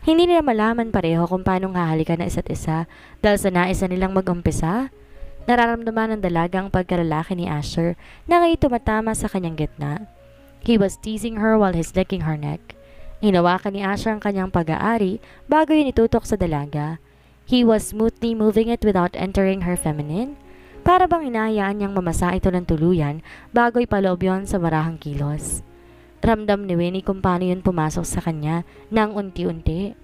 Hindi nila malaman pareho kung paano hahalikan ng isa't isa dahil sa nais na nilang mag-umpisa. Nararamdaman ng dalagang pagkalalaki ni Asher na ngayon tumatama sa kanyang gitna. He was teasing her while he's licking her neck. Hinawakan ni Asher ang kanyang pag-aari bago yun itutok sa dalaga. He was smoothly moving it without entering her feminine. Para bang hinahayaan niyang mamasa ito ng tuluyan bago ipaloob yon sa marahang kilos. Ramdam ni Winnie kung paano yun pumasok sa kanya nang unti-unti.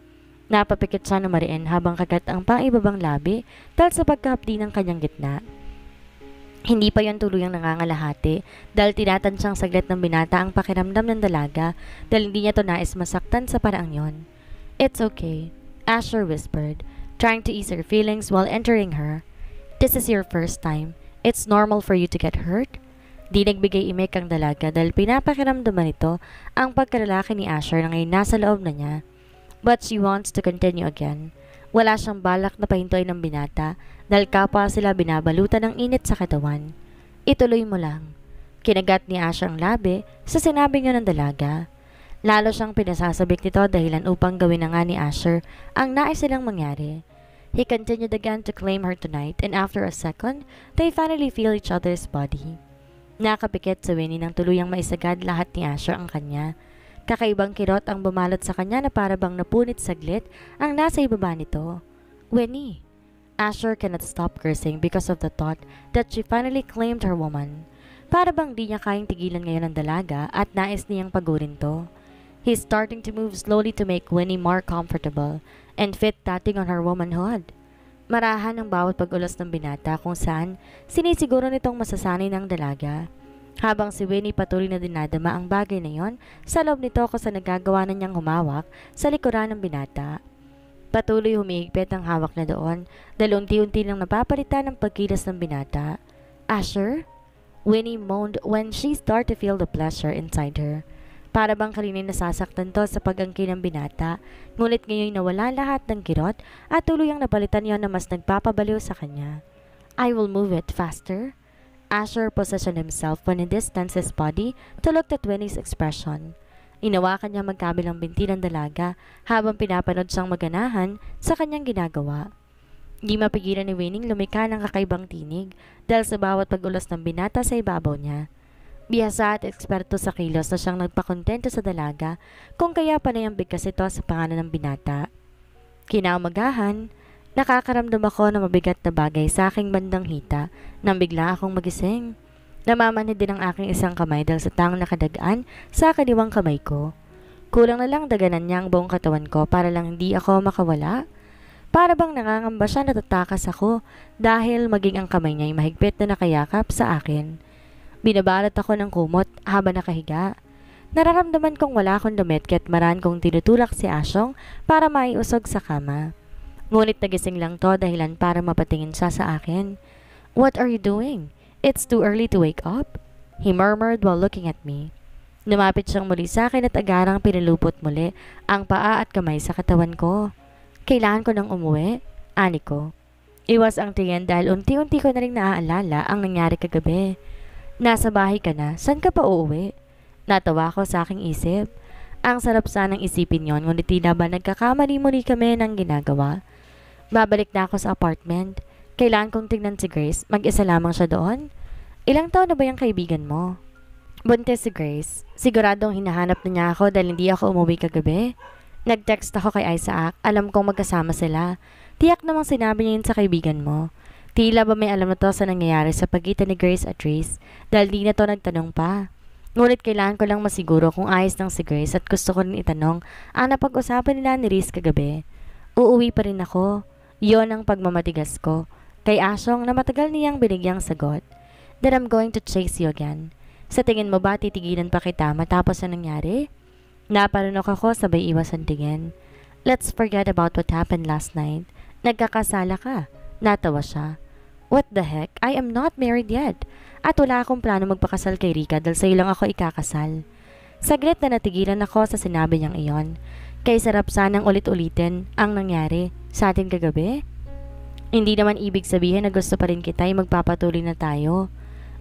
Napapikit siya na mariin habang kagat ang paibabang labi dahil sa pagkahapdi ng kanyang gitna. Hindi pa yon tuluyang nangangalahati dahil tinatan siyang saglit ng binata ang pakiramdam ng dalaga dahil hindi niya to nais masaktan sa paraang yon. "It's okay," Asher whispered, trying to ease her feelings while entering her. "This is your first time. It's normal for you to get hurt." Di nagbigay imik ang dalaga dahil pinapakiramdaman nito ang pagkalalaki ni Asher na ngayon nasa loob na niya. But she wants to continue again. Wala siyang balak na pahintuin ng binata dahil kapwa sila binabalutan ng init sa katawan. "Ituloy mo lang." Kinagat ni Asher ang labi sa sinabi niya ng dalaga. Lalo siyang pinasasabik nito dahilan upang gawin na nga ni Asher ang nais nilang mangyari. He continued again to claim her tonight and after a second, they finally feel each other's body. Nakapikit sa Winnie nang tuluyang maisagad lahat ni Asher ang kanya. Kakaibang kirot ang bumalot sa kanya na para bang napunit saglit ang nasa ibaba nito. "Winnie!" Asher cannot stop cursing because of the thought that she finally claimed her woman. Para bang di niya kayang tigilan ngayon ang dalaga at nais niyang pagurin to. He's starting to move slowly to make Winnie more comfortable and fit tatting on her womanhood. Marahan ang bawat pag-ulos ng binata kung saan sinisiguro nitong masasanay ng dalaga. Habang si Winnie patuloy na dinadama ang bagay na yon, sa loob nito kung sa nagagawa na niyang humawak sa likuran ng binata. Patuloy humihigpit ang hawak na doon dahil unti-unti nang napapalitan ang pagkilos ng binata. "Asher?" Winnie moaned when she started to feel the pleasure inside her. Para bang kanina'y nasasaktan to sa pag-angkin ng binata, ngunit ngayon nawala lahat ng kirot at tuluyang napalitan yon na mas nagpapabaliw sa kanya. "I will move it faster." Asher positioned himself when he distanced his body to look at Winnie's expression. Inawakan niya magkabilang binti ng dalaga habang pinapanood siyang maganahan sa kanyang ginagawa. Di mapigilan ni Winnie lumika ng kakaibang tinig dahil sa bawat pag-ulos ng binata sa ibabaw niya. Bihasa at eksperto sa kilos na siyang nagpakontento sa dalaga kung kaya panay ang bigkas ito sa pangalan ng binata. Kinaumagahan, nakakaramdam ako ng mabigat na bagay sa aking bandang hita nang bigla akong magising. Namamanhid din ang aking isang kamay dahil sa tangong nakadagaan sa kaliwang kamay ko. Kulang na lang daganan niya ang buong katawan ko para lang hindi ako makawala. Para bang nangangamba siya, natatakas ako dahil maging ang kamay niya ay mahigpit na nakayakap sa akin. Binabalot ako ng kumot habang nakahiga. Nararamdaman kong wala akong damit kaya't maran kong tinutulak si Asyong para maiusog sa kama. Ngunit nagising lang to dahilan para mapatingin siya sa akin. "What are you doing? It's too early to wake up," he murmured while looking at me. Lumapit siyang muli sa akin at agarang pinalupot muli ang paa at kamay sa katawan ko. "Kailangan ko nang umuwi," ani ko. Iwas ang tingin dahil unti-unti ko na rin naaalala ang nangyari kagabi. "Nasa bahay ka na, saan ka pa uuwi?" Natawa ko sa aking isip. Ang sarap sanang isipin yon ngunit tila ba nagkakamali muli kami ng ginagawa. Babalik na ako sa apartment. Kailangan kong tignan si Grace. Mag-isa lamang siya doon. "Ilang taon na ba yung kaibigan mo?" Buntis si Grace. Siguradong hinahanap na niya ako dahil hindi ako umuwi kagabi. Nag-text ako kay Isaac. Alam kong magkasama sila. Tiyak namang sinabi niya yun sa kaibigan mo. Tila ba may alam na to sa nangyayari sa pagitan ni Grace at Reese dahil di na to nagtanong pa. Ngunit kailangan ko lang masiguro kung ayos lang si Grace at gusto ko rin itanong ang napag-usapan nila ni Reese kagabi. Uuwi pa rin ako. Yon ang pagmamatigas ko. Kay Asyong na matagal niyang binigyang sagot. "That I'm going to chase you again." Sa tingin mo ba titigilan pa kita matapos na nangyari? Naparunok ako sabay iwas ang tingin. "Let's forget about what happened last night. Nagkakasala ka." Natawa siya. "What the heck? I am not married yet. At wala akong plano magpakasal kay Rika dahil sa'yo lang ako ikakasal." Saglit na natigilan ako sa sinabi niyang iyon. Kay sarap sanang ulit-ulitin ang nangyari sa atin kagabi. Hindi naman ibig sabihin na gusto pa rin kita ay magpapatuloy na tayo.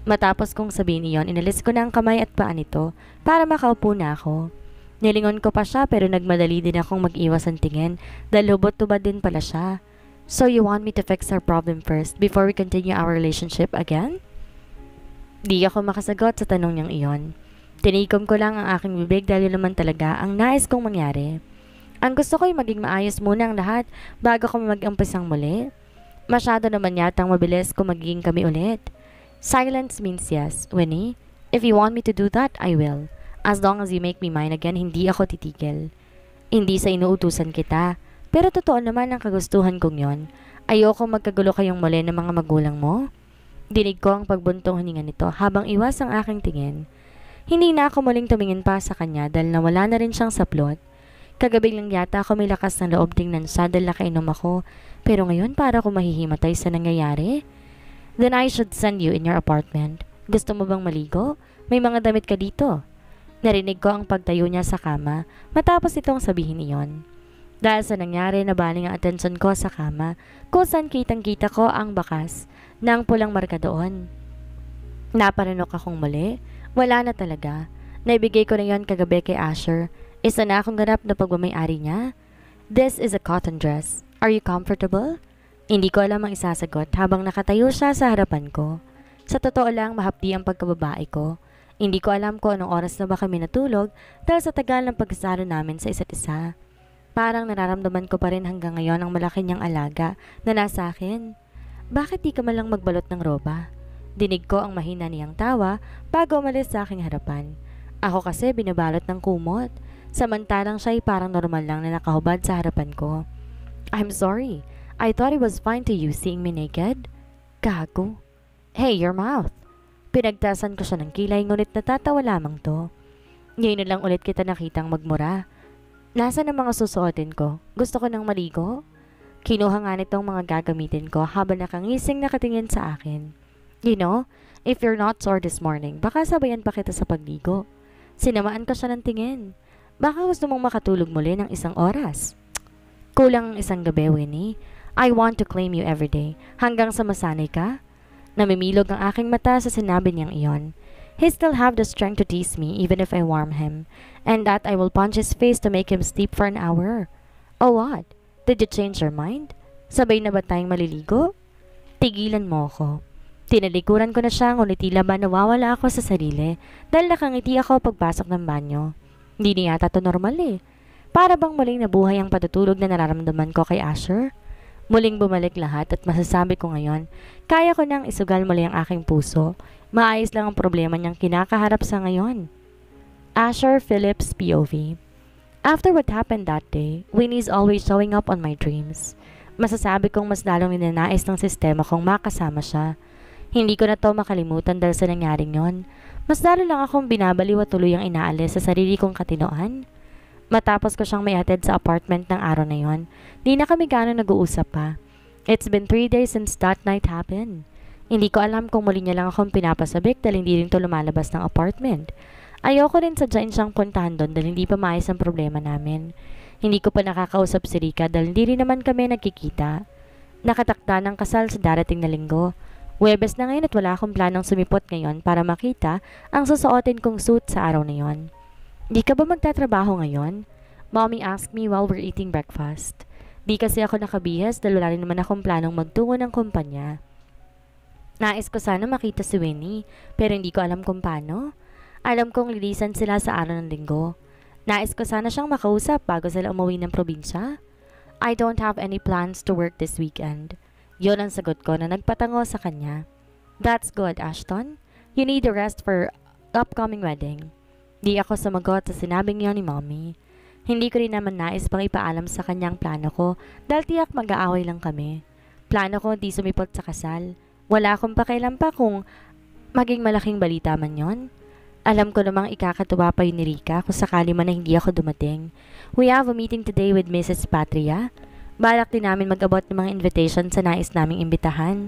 Matapos kong sabihin iyon, inalis ko na ang kamay at paa nito para makaupo na ako. Nilingon ko pa siya pero nagmadali din akong mag-iwas ng tingin dahil hubot-tubad din pala siya. So you want me to fix our problem first before we continue our relationship again? Di ako makasagot sa tanong niyang iyon. Tinikom ko lang ang aking bibig dahil yun naman talaga ang nais kong mangyari. Ang gusto ko ay maging maayos muna ang lahat bago kami mag-umpisang muli. Masyado naman yatang mabilis kung magiging kami ulit. Silence means yes, Winnie. If you want me to do that, I will. As long as you make me mine again, hindi ako titigil. Hindi sa inuutusan kita, pero totoo naman ang kagustuhan kong yon. Ayoko magkagulo kayong muli ng mga magulang mo. Dinig ko ang pagbuntong hininga nito habang iwas ang aking tingin. Hindi na ako muling tumingin pa sa kanya dahil nawala na rin siyang saplot. Kagabi lang yata ako may lakas ng loob tingnan siya dahil nakainom ako, pero ngayon para ako mahihimatay sa nangyayari. Then I should send you in your apartment. Gusto mo bang maligo? May mga damit ka dito. Narinig ko ang pagtayo niya sa kama matapos itong sabihin iyon. Dahil sa nangyari, nabaling ang atensyon ko sa kama kung saan kitang-kita ko ang bakas ng pulang marka doon. Naparanok akong muli. Wala na talaga. Naibigay ko na yon kagabi kay Asher. Isa na akong ganap na pagmamayari niya. This is a cotton dress. Are you comfortable? Hindi ko alam ang isasagot habang nakatayo siya sa harapan ko. Sa totoo lang, mahapdi ang pagkababae ko. Hindi ko alam kung anong oras na ba kami natulog dahil sa tagal ng pagsasalo namin sa isa't isa. Parang nararamdaman ko pa rin hanggang ngayon ang malaki niyang alaga na nasa akin. Bakit di ka malang magbalot ng roba? Dinig ko ang mahina niyang tawa bago umalis sa aking harapan. Ako kasi binabalot ng kumot. Samantalang siya ay parang normal lang na nakahubad sa harapan ko. I'm sorry. I thought it was fine to you seeing me naked. Gago. Hey, your mouth. Pinagtasan ko siya ng kilay ngunit natatawa lamang to. Ngayon na lang ulit kita nakitang magmura. Nasaan ang mga susuotin ko? Gusto ko ng maligo? Kinuha nga nitong mga gagamitin ko habang nakangising nakatingin sa akin. You know, if you're not sore this morning, baka sabayan pa kita sa pagligo. Sinamaan ko siya ng tingin. Baka gusto mong makatulog muli ng isang oras. Kulang ang isang gabi, Winnie. I want to claim you every day. Hanggang sa masanay ka? Namimilog ang aking mata sa sinabi niyang iyon. He still have the strength to tease me even if I warm him. And that I will punch his face to make him sleep for an hour. Oh what? Did you change your mind? Sabay na ba tayong maliligo? Tigilan mo ako. Tinalikuran ko na siya ngunit tila ba nawawala ako sa sarili dahil nakangiti ako pagpasok ng banyo. Hindi na yata to normal eh. Para bang muling nabuhay ang patutulog na nararamdaman ko kay Asher? Muling bumalik lahat at masasabi ko ngayon, kaya ko nang isugal muli ang aking puso. Maayos lang ang problema niyang kinakaharap sa ngayon. Asher Phillips POV. After what happened that day, Winnie's always showing up on my dreams. Masasabi kong mas lalong ninanais ng sistema kong makasama siya. Hindi ko na to makalimutan dahil sa nangyaring yon. Mas lalo lang akong binabaliw at tuluyang inaalis sa sarili kong katinoan. Matapos ko siyang may hatid sa apartment ng araw na yon, di na kami gano'n nag-uusap pa. It's been 3 days since that night happened. Hindi ko alam kung muli niya lang akong pinapasabik dahil hindi rin to lumalabas ng apartment. Ayoko rin sadyain siyang puntahan doon dahil hindi pa maayos ang problema namin. Hindi ko pa nakakausap si Rika dahil hindi rin naman kami nagkikita. Nakatakda ng kasal sa darating na linggo. Huwebes na ngayon at wala akong planong sumipot ngayon para makita ang susuotin kong suit sa araw na yon. Di ka ba magtatrabaho ngayon? Mommy asked me while we're eating breakfast. Di kasi ako nakabihas dahil wala rin naman akong planong magtungo ng kumpanya. Nais ko sana makita si Winnie, pero hindi ko alam kung paano. Alam kong lilisan sila sa araw ng linggo. Nais ko sana siyang makausap bago sila umuwi ng probinsya. I don't have any plans to work this weekend. Yon ang sagot ko na nagpatango sa kanya. That's good, Ashton. You need a rest for upcoming wedding. Di ako sumagot sa sinabing yon ni Mommy. Hindi ko rin naman nais pang ipaalam sa kanyang plano ko dahil tiyak mag-aaway lang kami. Plano ko di sumipot sa kasal. Wala akong pakialam pa kung maging malaking balita man yon. Alam ko namang ikakatuwa pa yun ni Rika kung sakali man na hindi ako dumating. We have a meeting today with Mrs. Patria. Balak din namin mag-abot ng mga invitation sa nais naming imbitahan.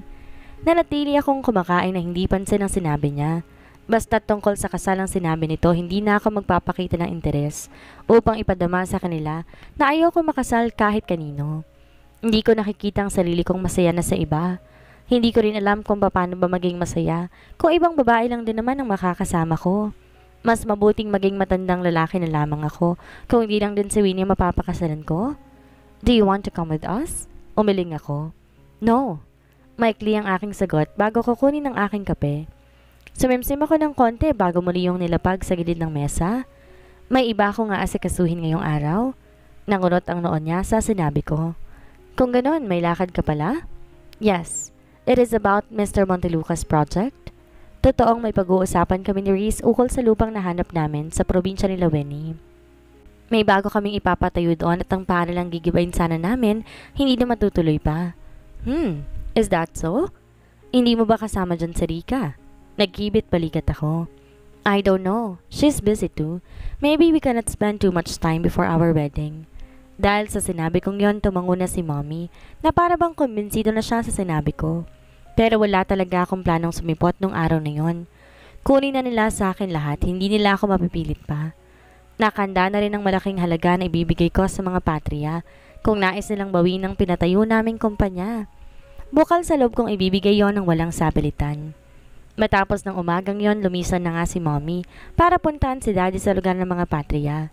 Nanatili akong kumakain na hindi pansin ang sinabi niya. Basta tungkol sa kasal ang sinabi nito, hindi na ako magpapakita ng interes upang ipadama sa kanila na ayoko makasal kahit kanino. Hindi ko nakikita ang sarili kong masaya na sa iba. Hindi ko rin alam kung paano ba maging masaya kung ibang babae lang din naman ang makakasama ko. Mas mabuting maging matandang lalaki na lamang ako kung hindi lang din si Winnie mapapakasalan ko. Do you want to come with us? Umiling ako. No. Maikli ang aking sagot bago kukunin ang aking kape. Sumimsim ako ng konti bago muli yung nilapag sa gilid ng mesa. May iba akong aasikasuhin ngayong araw. Nangunot ang noon niya sa sinabi ko. Kung ganon, may lakad ka pala? Yes. It is about Mr. Monteluca's project. Totoong may pag-uusapan kami ni Reese ukol sa lupang nahanap namin sa probinsya ni Winnie. May bago kaming ipapatayo doon at ang paaralang gigibain sana namin, hindi na matutuloy pa. Is that so? Hindi mo ba kasama dyan si Rika? Nagkibit balikat ako. I don't know. She's busy too. Maybe we cannot spend too much time before our wedding. Dahil sa sinabi kong yon, tumango na si Mommy na para bang kumbinsido na siya sa sinabi ko. Pero wala talaga akong planong sumipot nung araw na yon. Kunin na nila sa akin lahat, hindi nila ako mapipilit pa. Nakanda na rin ang malaking halaga na ibibigay ko sa mga patriya kung nais nilang bawin ang pinatayo naming kumpanya. Bukal sa loob kong ibibigay yon ng walang sapilitan. Matapos ng umagang yon, lumisan na nga si Mommy para puntahan si Daddy sa lugar ng mga patriya.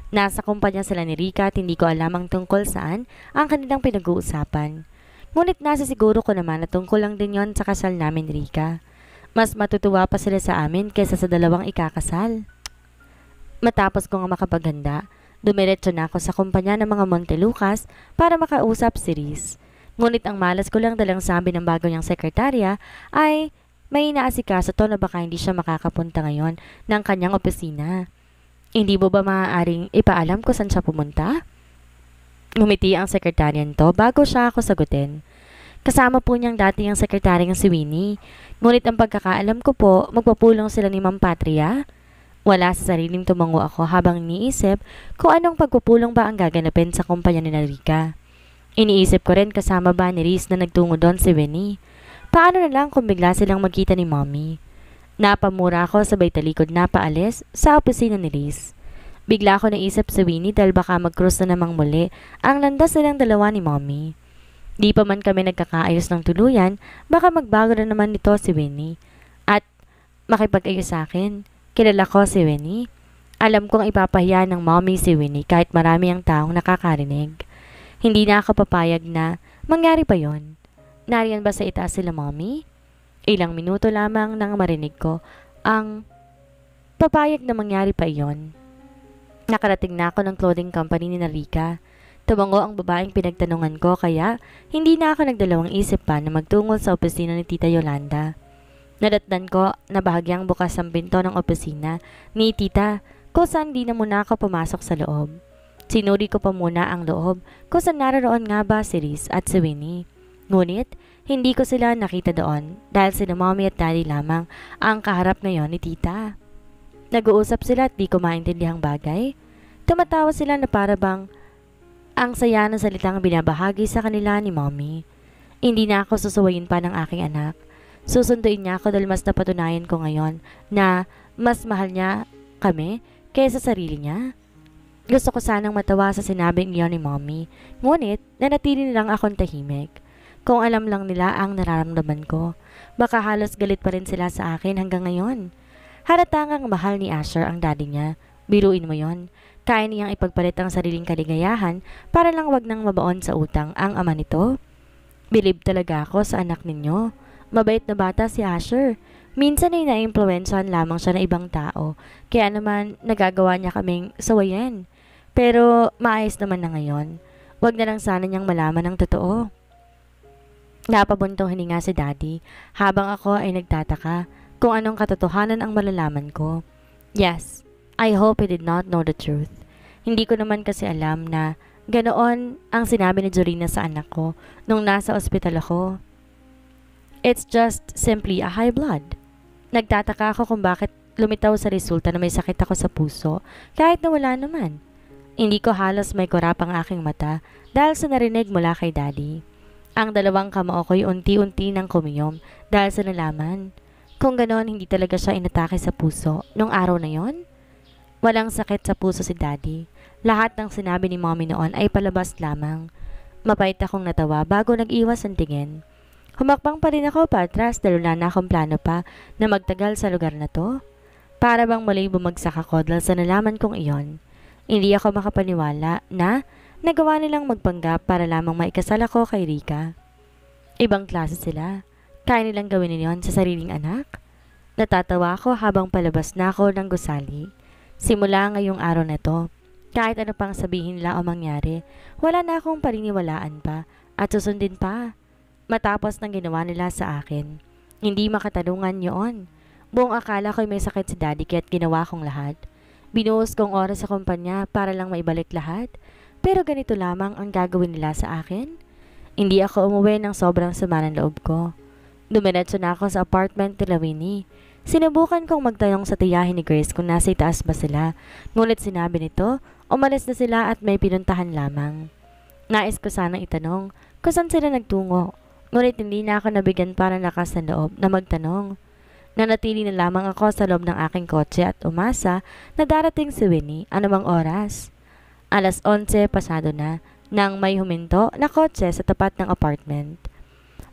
Nasa kumpanya sila ni Rika at hindi ko alam ang tungkol saan ang kanilang pinag-uusapan. Ngunit nasa siguro ko naman na tungkol lang din yon sa kasal namin ni Rika. Mas matutuwa pa sila sa amin kaysa sa dalawang ikakasal. Matapos ko nga makapaghanda, dumiretso na ako sa kumpanya ng mga Montelucas para makausap si Reese. Ngunit ang malas ko lang dalang sabi ng bago niyang sekretarya ay may inaasikaso to na baka hindi siya makakapunta ngayon ng kanyang opisina. Hindi mo ba maaaring ipaalam kung saan siya pumunta? Ngumiti ang sekretaryan to bago siya ako sagutin. Kasama po niyang dati ang sekretaryang si Winnie. Ngunit ang pagkakaalam ko po, magpapulong sila ni Ma'am Patria. Wala sa sariling tumango ako habang iniisip kung anong pagpupulong ba ang gaganapin sa kumpanya ni Rika. Iniisip ko rin kasama ba ni Reese na nagtungo doon si Winnie. Paano na lang kung bigla silang magkita ni Mommy? Napamura ako sabay talikod na paalis sa opisina ni Reese. Bigla ako naisip sa Winnie dahil baka mag-cruise na namang muli ang landas nilang dalawa ni Mommy. Di pa man kami nagkakaayos ng tuluyan, baka magbago na naman nito si Winnie. At makipag-ayos sa akin, kilala ko si Winnie. Alam kong ipapahiya ng Mommy si Winnie kahit marami ang taong nakakarinig. Hindi na ako papayag na mangyari pa yon. Nariyan ba sa itaas sila Mommy? Ilang minuto lamang nang marinig ko ang papayag na mangyari pa iyon. Nakarating na ako ng clothing company ni Rika. Tumango ang babaeng pinagtanungan ko kaya hindi na ako nagdalawang isip pa na magtungo sa opisina ni Tita Yolanda. Nadatdan ko na bahagyang bukas ang pinto ng opisina ni Tita kung saan di na muna ako pumasok sa loob. Sinuri ko pa muna ang loob kung saan naroon nga ba si Reese at si Winnie. Ngunit hindi ko sila nakita doon dahil sina Mommy at Daddy lamang ang kaharap ngayon ni Tita. Nag-uusap sila at di ko maintindihan bagay. Tumatawa sila na para bang ang saya ng salitang binabahagi sa kanila ni Mommy. Hindi na ako susuwayin pa ng aking anak. Susunduin niya ako dahil mas napatunayan ko ngayon na mas mahal niya kami kaysa sarili niya. Gusto ko sanang matawa sa sinabing iyon ni Mommy, ngunit nanatili nilang akong tahimik. Kung alam lang nila ang nararamdaman ko, baka halos galit pa rin sila sa akin hanggang ngayon. Halatang mahal ni Asher ang daddy niya. Biruin mo yon. Kaya niyang ipagpalit ang sariling kaligayahan para lang wag nang mabaon sa utang ang ama nito. Bilib talaga ako sa anak ninyo. Mabait na bata si Asher. Minsan ay naimpluwensyahan lamang siya ng ibang tao. Kaya naman nagagawa niya kaming sawayan. Pero maayos naman na ngayon. Wag na lang sana niyang malaman ang totoo. Napabuntong hininga si Daddy habang ako ay nagtataka kung anong katotohanan ang malalaman ko. Yes, I hope he did not know the truth. Hindi ko naman kasi alam na ganoon ang sinabi ni Jorina sa anak ko nung nasa ospital ako. It's just simply a high blood. Nagtataka ako kung bakit lumitaw sa resulta na may sakit ako sa puso kahit na wala naman. Hindi ko halos may kurap ang aking mata dahil sa narinig mula kay Daddy. Ang dalawang kamao ko'y unti-unti nang kumiyom dahil sa nalaman. Kung ganoon, hindi talaga siya inatake sa puso nung araw na yon. Walang sakit sa puso si Daddy. Lahat ng sinabi ni Mommy noon ay palabas lamang. Mapait akong natawa bago nag-iwas ang tingin. Humakbang pa rin ako patras dahil wala na akong plano pa na magtagal sa lugar na to. Para bang muli bumagsak ako dahil sa nalaman kong iyon. Hindi ako makapaniwala na nagawa nilang magpanggap para lamang maikasal ako kay Rika. Ibang klase sila. Kaya nilang gawin niyon sa sariling anak? Natatawa ako habang palabas na ako ng gusali. Simula ngayong araw na to, kahit ano pang sabihin nila o mangyari, wala na akong paniniwalaan pa at susundin pa. Matapos ng ginawa nila sa akin, hindi makatanungan yun. Buong akala ko'y may sakit si daddy kaya't ginawa kong lahat. Binuhos kong oras sa kumpanya para lang maibalik lahat. Pero ganito lamang ang gagawin nila sa akin? Hindi ako umuwi ng sobrang sama ng loob ko. Dumiretso na ako sa apartment nila Winnie. Sinubukan kong magtanong sa tiyahin ni Grace kung nasa itaas ba sila. Ngunit sinabi nito, umalis na sila at may pinuntahan lamang. Nais ko sanang itanong kung saan sila nagtungo. Ngunit hindi na ako nabigyan para lakas ng loob na magtanong. Nanatili na lamang ako sa loob ng aking kotse at umasa na darating si Winnie anumang oras. 11:00 pasado na nang may huminto na kotse sa tapat ng apartment.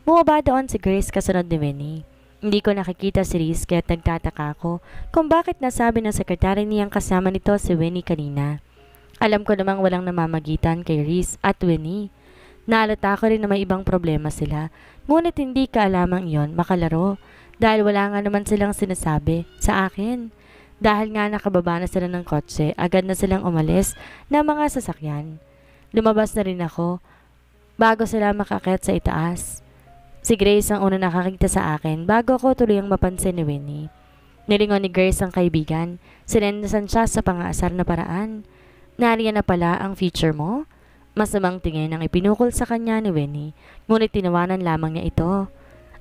Bumaba doon si Grace kasunod ni Winnie. Hindi ko nakikita si Reese kaya't nagtataka ako kung bakit nasabi ng sekretary niyang kasama nito si Winnie kanina. Alam ko namang walang namamagitan kay Reese at Winnie. Naalata ko rin na may ibang problema sila, ngunit hindi kaalamang iyon makalaro dahil wala nga naman silang sinasabi sa akin. Dahil nga nakababa na sila ng kotse, agad na silang umalis na mga sasakyan. Lumabas na rin ako bago sila makaakyat sa itaas. Si Grace ang una nakakita sa akin bago ko tuluyang mapansin ni Winnie. Nilingon ni Grace ang kaibigan, sinendasan siya sa pangaasar na paraan. Nariyan na pala ang future mo? Masamang tingin ang ipinukol sa kanya ni Winnie, ngunit tinawanan lamang niya ito.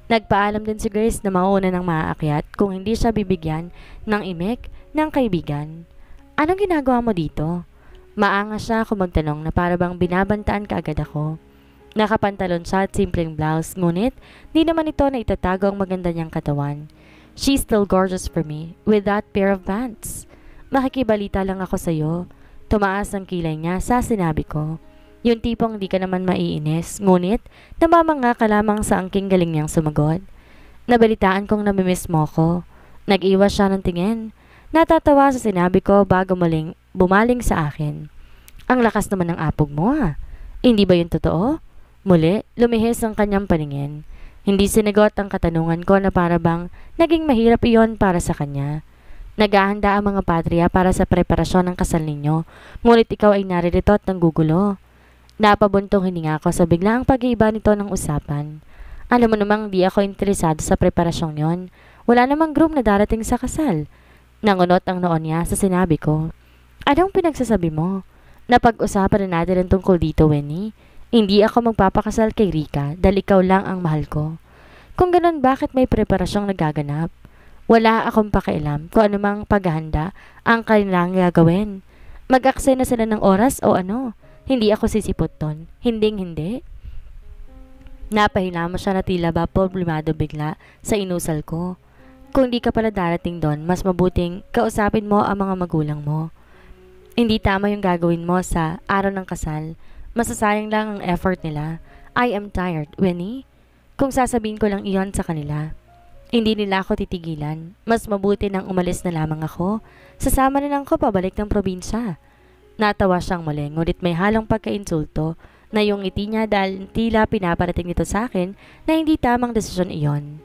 Nagpaalam din si Grace na mauna ng maaakyat kung hindi siya bibigyan ng imik ng kaibigan. Anong ginagawa mo dito? Maangas siya kung magtanong na para bang binabantaan kaagad ako. Nakapantalon siya at simpleng blouse, ngunit di naman ito na itatago ang maganda niyang katawan. She's still gorgeous for me with that pair of pants. Makikibalita lang ako sa'yo. Tumaas ang kilay niya sa sinabi ko. Yung tipong di ka naman maiinis, ngunit namamanga ka lamang sa angking galing niyang sumagot. Nabalitaan kong namimiss mo ko. Nag-iwas siya ng tingin. Natatawa sa sinabi ko bago muling bumaling sa akin. Ang lakas naman ng apog mo ah. Hindi ba yun totoo? Muli, lumihis ang kanyang paningin. Hindi sinagot ang katanungan ko na para bang naging mahirap iyon para sa kanya. Naghahanda ang mga patriya para sa preparasyon ng kasal ninyo, ngunit ikaw ay naririto at nanggugulo. Napabuntong hininga ako sa biglaang pag-iiba nito ng usapan. Alam mo namang di ako interesado sa preparasyong yon. Wala namang groom na darating sa kasal. Nangunot ang noon niya sa sinabi ko. Anong pinagsasabi mo? Napag-usapan na natin ang tungkol dito, Winnie. Hindi ako magpapakasal kay Rika dahil ikaw lang ang mahal ko. Kung ganun, bakit may preparasyong nagaganap? Wala akong pakialam kung anumang paghahanda ang kanilang gagawin. Mag-aksaya na sila ng oras o ano? Hindi ako sisipot ton. Hinding-hindi. Napahila mo siya na tila ba problemado bigla sa inusal ko. Kung di ka pala darating doon, mas mabuting kausapin mo ang mga magulang mo. Hindi tama yung gagawin mo sa araw ng kasal. Masasayang lang ang effort nila. I am tired, Winnie. Kung sasabihin ko lang iyon sa kanila, hindi nila ako titigilan. Mas mabuti nang umalis na lamang ako. Sasama na lang ko pabalik ng probinsya. Natawa siyang muli, ngunit may halong pagkainsulto na yung ngiti niya dahil tila pinaparating nito sa akin na hindi tamang desisyon iyon.